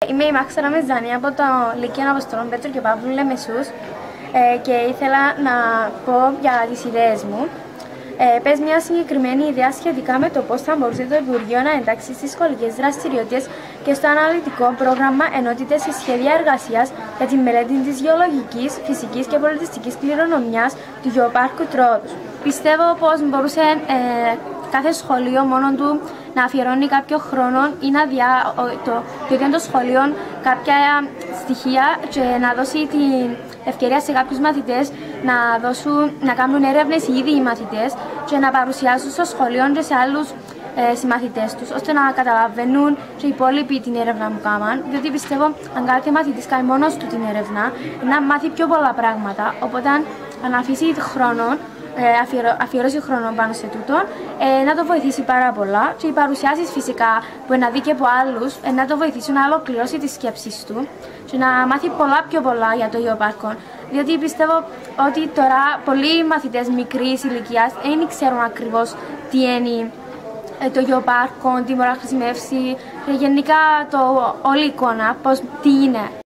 Είμαι η Μάξα Ραμεζάνη από το Λύκειο Αποστολών Πέτρου και Παύλου Λεμεσούς και ήθελα να πω για τις ιδέες μου. Πες μια συγκεκριμένη ιδέα σχετικά με το πώς θα μπορούσε το Υπουργείο να εντάξει στις σχολικές δραστηριότητες και στο αναλυτικό πρόγραμμα ενότητες σε σχέδια εργασίας για τη μελέτη της γεωλογικής, φυσικής και πολιτιστικής κληρονομιάς του Γεωπάρκου Τρόδους. Πιστεύω πως μπορούσε κάθε σχολείο μόνο του να αφιερώνει κάποιο χρόνο ή να το ίδιο το σχολείο κάποια στοιχεία και να δώσει την ευκαιρία σε κάποιους μαθητές να κάνουν έρευνες οι ίδιοι οι μαθητές και να παρουσιάσουν στο σχολείο και σε άλλους συμμαθητές τους, ώστε να καταλαβαίνουν και οι υπόλοιποι την έρευνα που κάνουν. Διότι πιστεύω, αν κάθε μαθητής κάνει μόνος του την έρευνα, να μάθει πιο πολλά πράγματα. Οπότε, αν αφήσει χρόνο, αφιερώσει χρόνο πάνω σε τούτο, να το βοηθήσει πάρα πολλά. Και οι παρουσιάσεις φυσικά που να δει και από άλλους, να το βοηθήσουν να ολοκληρώσει τις σκέψεις του και να μάθει πιο πολλά για το γεωπάρκο. Διότι πιστεύω ότι τώρα πολλοί μαθητές μικρής ηλικίας δεν ξέρουν ακριβώς τι είναι το γεωπάρκο, τι μπορεί να χρησιμεύσει, και γενικά όλη η εικόνα, τι είναι.